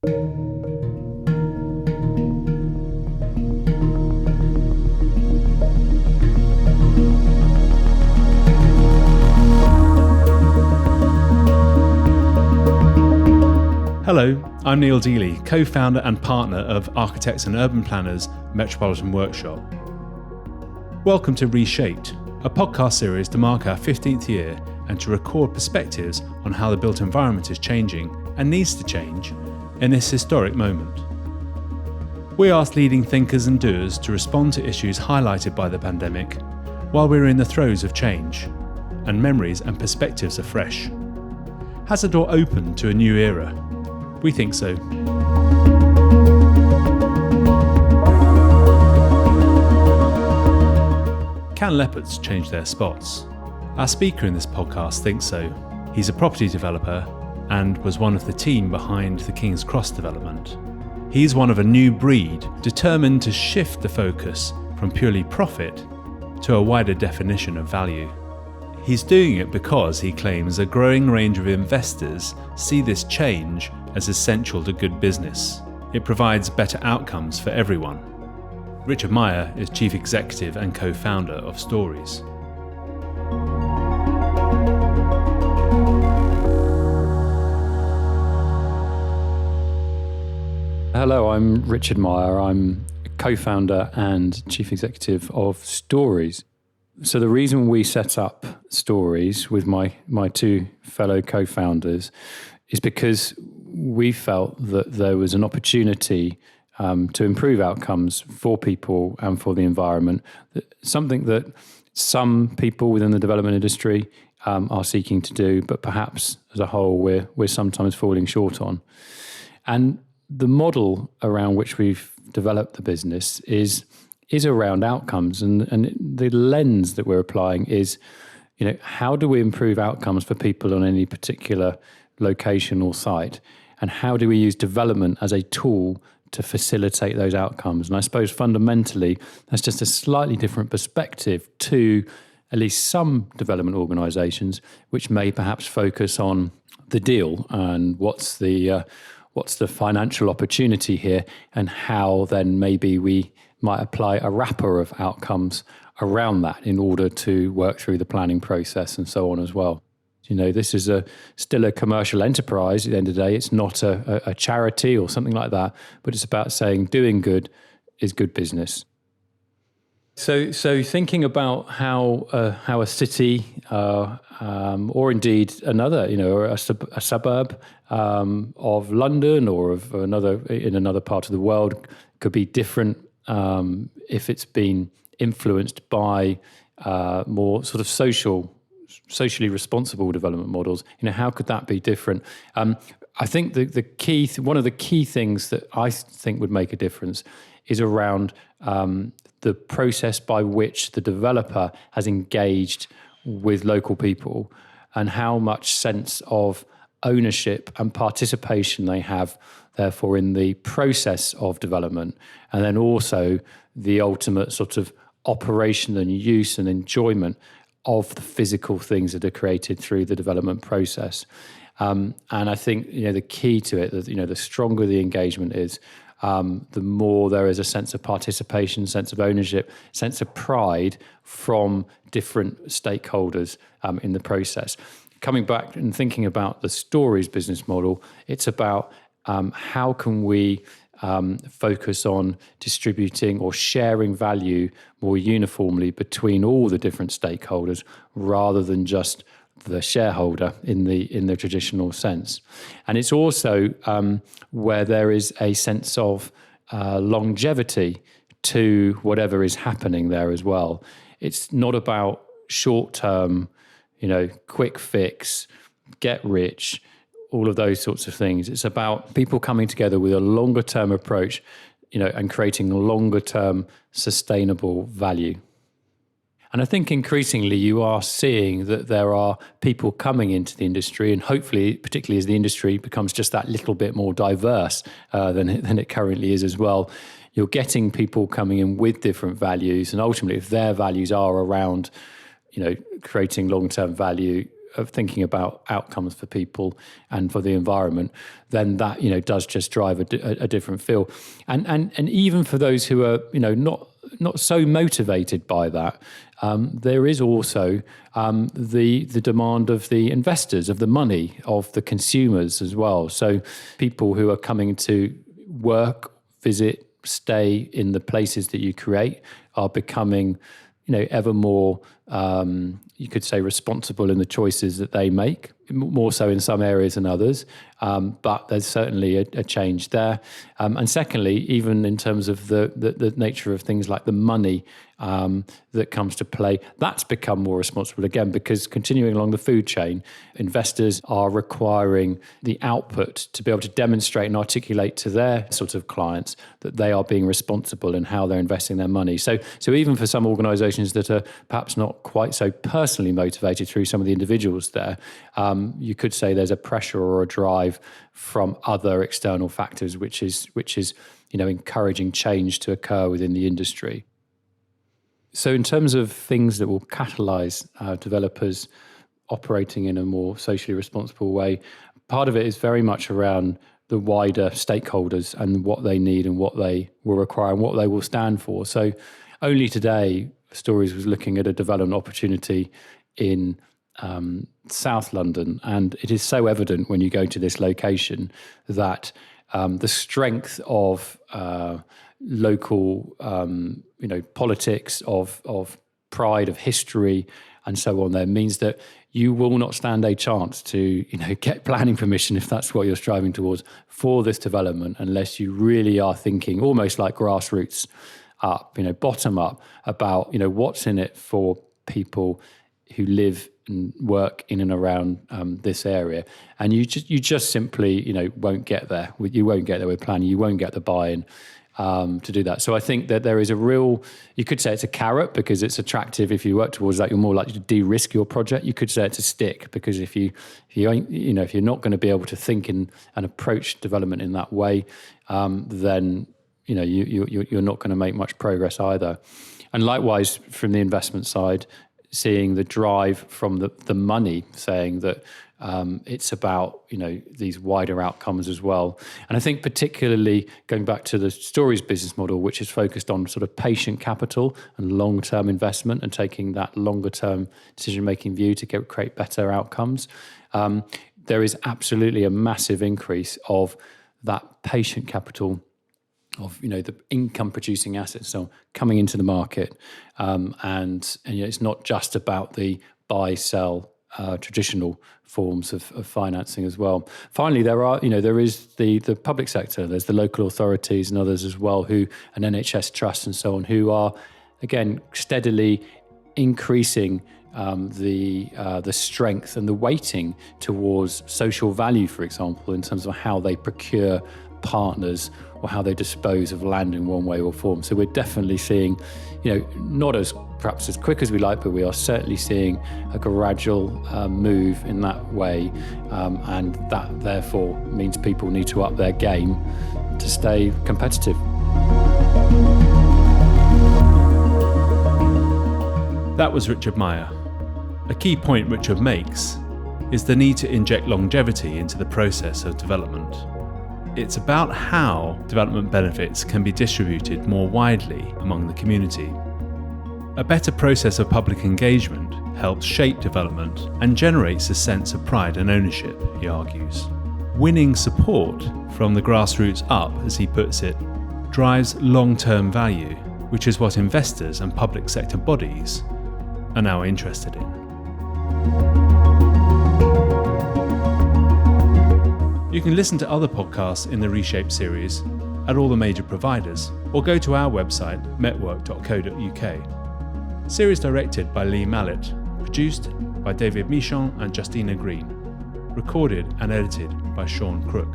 Hello, I'm Neil Dealey, co-founder and partner of Architects and Urban Planners Metropolitan Workshop. Welcome to Reshaped, a podcast series to mark our 15th year and to record perspectives on how the built environment is changing and needs to change in this historic moment. We asked leading thinkers and doers to respond to issues highlighted by the pandemic while we're in the throes of change, and memories and perspectives are fresh. Has the door opened to a new era? We think so. Can leopards change their spots? Our speaker in this podcast thinks so. He's a property developer and was one of the team behind the King's Cross development. He's one of a new breed determined to shift the focus from purely profit to a wider definition of value. He's doing it because he claims a growing range of investors see this change as essential to good business. It provides better outcomes for everyone. Richard Meier is Chief Executive and co-founder of Stories. Hello, I'm Richard Meier. I'm co-founder and Chief Executive of Stories. So the reason we set up Stories with my two fellow co-founders is because we felt that there was an opportunity to improve outcomes for people and for the environment, something that some people within the development industry are seeking to do, but perhaps as a whole we're sometimes falling short on. And the model around which we've developed the business is around outcomes, and the lens that we're applying is, how do we improve outcomes for people on any particular location or site, and how do we use development as a tool to facilitate those outcomes? And I suppose fundamentally that's just a slightly different perspective to at least some development organisations, which may perhaps focus on the deal and what's the financial opportunity here, and how then maybe we might apply a wrapper of outcomes around that in order to work through the planning process and so on as well. This is still a commercial enterprise at the end of the day. It's not a charity or something like that, but it's about saying doing good is good business. So thinking about how a city or indeed another, a suburb of London or of another part of the world could be different if it's been influenced by more sort of socially responsible development models. How could that be different? I think one of the key things that I think would make a difference is around the process by which the developer has engaged with local people and how much sense of ownership and participation they have, therefore, in the process of development, and then also the ultimate sort of operation and use and enjoyment of the physical things that are created through the development process. And I think, the key to it, the stronger the engagement is, the more there is a sense of participation, sense of ownership, sense of pride from different stakeholders in the process. Coming back and thinking about the Stories business model, it's about how can we focus on distributing or sharing value more uniformly between all the different stakeholders rather than just the shareholder in the traditional sense. And it's also where there is a sense of longevity to whatever is happening there as well. It's not about short-term, quick fix, get rich, all of those sorts of things. It's about people coming together with a longer-term approach, and creating longer-term sustainable value. And I think increasingly you are seeing that there are people coming into the industry, and hopefully, particularly as the industry becomes just that little bit more diverse than it currently is as well, you're getting people coming in with different values. And ultimately, if their values are around, creating long-term value of thinking about outcomes for people and for the environment, then that, does just drive a different feel. And even for those who are, not so motivated by that, there is also the demand of the investors, of the money, of the consumers as well. So people who are coming to work, visit, stay in the places that you create are becoming, ever more, you could say, responsible in the choices that they make, more so in some areas than others. But there's certainly a change there. And secondly, even in terms of the nature of things like the money that comes to play, that's become more responsible again, because continuing along the food chain, investors are requiring the output to be able to demonstrate and articulate to their sort of clients that they are being responsible in how they're investing their money. So even for some organizations that are perhaps not quite so personally motivated through some of the individuals there, you could say there's a pressure or a drive from other external factors, which is encouraging change to occur within the industry. So in terms of things that will catalyze developers operating in a more socially responsible way, part of it is very much around the wider stakeholders and what they need and what they will require and what they will stand for. So only today, Stories was looking at a development opportunity in South London, and it is so evident when you go to this location that the strength of local, politics, of pride, of history, and so on there means that you will not stand a chance to, get planning permission, if that's what you're striving towards, for this development, unless you really are thinking almost like grassroots up, bottom up, about, what's in it for people who live and work in and around this area. And you just simply, won't get there. You won't get there with planning. You won't get the buy-in to do that. So I think that there is a real, you could say it's a carrot because it's attractive. If you work towards that, you're more likely to de-risk your project. You could say it's a stick because if you're not going to be able to think and approach development in that way, then you're not going to make much progress either. And likewise, from the investment side, seeing the drive from the money saying that it's about, these wider outcomes as well. And I think particularly going back to the Stories business model, which is focused on sort of patient capital and long-term investment and taking that longer-term decision-making view to create better outcomes, there is absolutely a massive increase of that patient capital of the income producing assets, so coming into the market, and it's not just about the buy sell traditional forms of financing as well. Finally, there is the public sector. There's the local authorities and others as well, and NHS trusts and so on, who are again steadily increasing the strength and the weighting towards social value, for example, in terms of how they procure partners or how they dispose of land in one way or form. So we're definitely seeing, not as perhaps as quick as we like, but we are certainly seeing a gradual move in that way. And that therefore means people need to up their game to stay competitive. That was Richard Meier. A key point Richard makes is the need to inject longevity into the process of development. It's about how development benefits can be distributed more widely among the community. A better process of public engagement helps shape development and generates a sense of pride and ownership, he argues. Winning support from the grassroots up, as he puts it, drives long-term value, which is what investors and public sector bodies are now interested in. You can listen to other podcasts in the Reshape series at all the major providers, or go to our website, metwork.co.uk. Series directed by Lee Mallet, produced by David Michon and Justina Green, recorded and edited by Sean Crook.